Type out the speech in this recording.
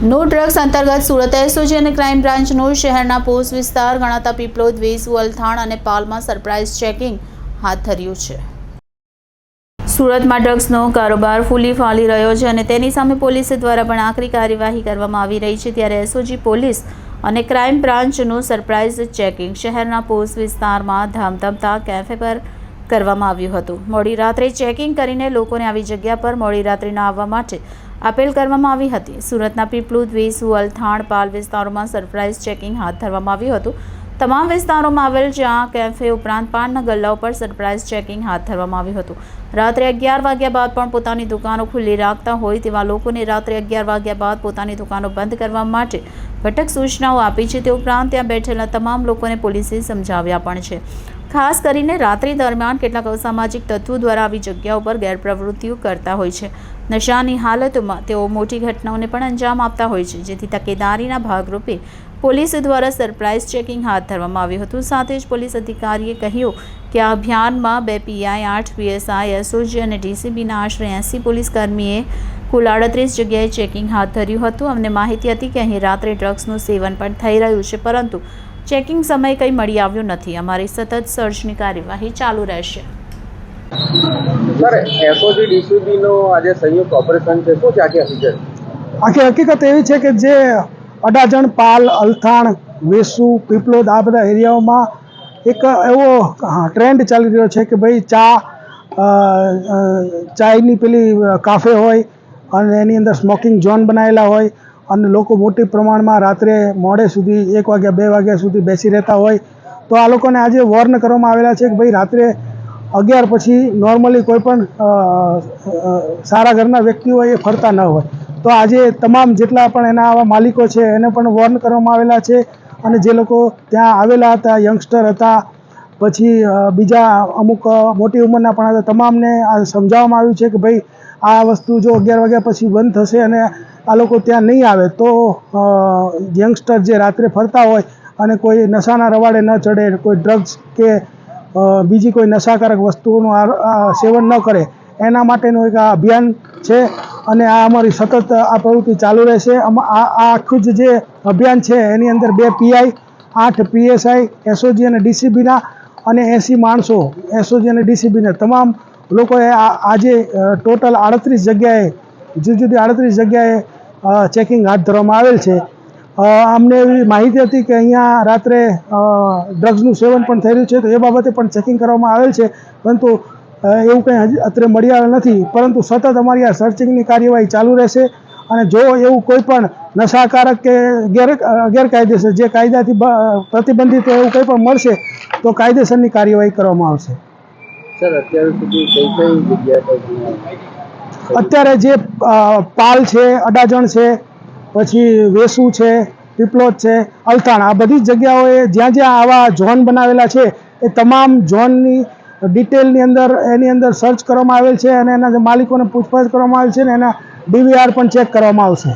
નો drugs અંતર્ગત Surat SOG અને crime બ્રાન્ચનું શહેરના પોસ્ટ વિસ્તાર ગણાતા પીપલોદ, વેસુ, અલથાણ અને પાલમાં સરપ્રાઇઝ ચેકિંગ હાથ ધર્યું છે। સુરતમાં ડ્રગ્સનો કારોબાર ફૂલી ફાલી રહ્યો છે અને તેની સામે પોલીસ દ્વારા પણ આકરી કાર્યવાહી કરવામાં આવી રહી છે। ત્યારે એસઓજી પોલીસ અને ક્રાઇમ બ્રાન્ચનું સરપ્રાઇઝ ચેકિંગ શહેરના પોસ્ટ વિસ્તારમાં ધામધમતા કેફે પર કરવામાં આવ્યું હતું। મોડી રાત્રે ચેકિંગ કરીને લોકોને આવી જગ્યા પર મોડી રાત્રે ન આવવા માટે અપીલ કરવામાં આવી હતી। સુરતના પીપલોદ, વેસુ, અલથાણ, પાલ વિસ્તારોમાં સરપ્રાઇઝ ચેકિંગ હાથ ધરવામાં આવ્યું હતું। તમામ વિસ્તારોમાં આવેલ જ્યાં કેફે ઉપરાંત પાનના ગલ્લાઓ પર સરપ્રાઇઝ ચેકિંગ હાથ ધરવામાં આવ્યું હતું। રાત્રે 11 વાગ્યા બાદ પણ પોતાની દુકાનો ખુલ્લી રાખતા હોય તેવા લોકોને રાત્રે 11 વાગ્યા બાદ પોતાની દુકાનો બંધ કરવા માટે કડક સૂચનાઓ આપી છે। તે ઉપરાંત ત્યાં બેઠેલા તમામ લોકોને પોલીસે સમજાવ્યા પણ છે। ખાસ કરીને રાત્રિ દરમિયાન કેટલાક અસામાજિક તત્વો દ્વારા આવી જગ્યાઓ પર ગેરપ્રવૃત્તિઓ કરતા હોય છે। નશાની હાલતમાં તેઓ મોટી ઘટનાઓને પણ અંજામ આપતા હોય છે, જેથી તકેદારીના ભાગરૂપે પોલીસ દ્વારા સરપ્રાઇઝ ચેકિંગ હાથ ધરવામાં આવ્યું હતું। સાથે જ પોલીસ અધિકારીએ કહ્યું કે આ અભિયાનમાં 2 પીઆઈ, 8 પીએસઆઈ, એસઓજી અને ડીસીબીના આશરે 80 પોલીસ કર્મીએ કુલ 38 જગ્યાએ ચેકિંગ હાથ ધર્યું હતું। અમને માહિતી હતી કે અહીં રાત્રે ડ્રગ્સનું સેવન પણ થઈ રહ્યું છે, પરંતુ ચેકિંગ સમયે કંઈ મળી આવ્યું નથી। અમારી સતત સર્ચની કાર્યવાહી ચાલુ રહેશે। સર, એસઓજી ડીસીબીનો આજે સંયુક્ત ઓપરેશન છે, શું છે આખી હકીકત એવી છે કે જે અડાજણ, પાલ, અલથાણ, વેસુ, પીપલોદ આ બધા એરિયાઓમાં એક એવો ટ્રેન્ડ ચાલી રહ્યો છે કે ભાઈ ચાયની પેલી કાફે હોય અને એની અંદર સ્મોકિંગ ઝોન બનાવેલા હોય અને લોકો મોટી પ્રમાણમાં રાત્રે મોડે સુધી 1 વાગ્યા 2 વાગ્યા સુધી બેસી રહેતા હોય, તો આ લોકોને આજે વોર્ન કરવામાં આવેલા છે કે ભાઈ રાત્રે 11 પછી નોર્મલી કોઈ પણ સારા ઘરના વ્યક્તિઓ એ ફરતા ન હોય। તો આજે તમામ જેટલા પણ એના આવા માલિકો છે એને પણ વોર્ન કરવામાં આવેલા છે અને જે લોકો ત્યાં આવેલા હતા, યંગસ્ટર હતા, પછી બીજા અમુક મોટી ઉંમરના પણ હતા, તમામને આ સમજાવવામાં આવ્યું છે કે ભાઈ આ વસ્તુ જો 11 વાગ્યા પછી બંધ થશે અને આ લોકો ત્યાં નહીં આવે તો યંગસ્ટર જે રાત્રે ફરતા હોય અને કોઈ નશાના રવાડે ન ચડે, કોઈ ડ્રગ્સ કે બીજી કોઈ નશાકારક વસ્તુઓનું સેવન ન કરે, એના માટેનું એક આ અભિયાન છે અને આ અમારી સતત આ પ્રવૃત્તિ ચાલુ રહેશે। આ આખું જે અભિયાન છે એની અંદર 2 પીઆઈ, 8 પીએસઆઈ, એસઓજી અને ડીસીબીના અને 80 માણસો એસઓજી અને ડીસીબીના તમામ લોકોએ આજે ટોટલ 38 જગ્યાએ જુદી જુદી 38 જગ્યાએ ચેકિંગ હાથ ધરવામાં આવેલ છે। અમને એવી માહિતી હતી કે અહીંયા રાત્રે ડ્રગ્સનું સેવન પણ થઈ રહ્યું છે, તો એ બાબતે પણ ચેકિંગ કરવામાં આવેલ છે, પરંતુ એવું કંઈ હજી અત્યારે મળી આવેલ નથી। પરંતુ સતત અમારી આ સર્ચિંગની કાર્યવાહી ચાલુ રહેશે અને જો એવું કોઈ પણ નશાકારક કે ગેરકાયદેસર જે કાયદાથી પ્રતિબંધિત એવું કંઈ પણ મળશે તો કાયદેસરની કાર્યવાહી કરવામાં આવશે। સર, અત્યાર સુધી કઈ જગ્યાએ અત્યારે જે પાલ છે, અડાજણ છે, પછી વેસુ છે, પીપલોદ છે, અલથાણ, આ બધી જગ્યાઓએ જ્યાં જ્યાં આવા ઝોન બનાવેલા છે એ તમામ ઝોનની ડિટેલની અંદર એની અંદર સર્ચ કરવામાં આવેલ છે અને એના માલિકોને પૂછપરછ કરવામાં આવેલ છે અને એના ડીવીઆર પણ ચેક કરવામાં આવશે।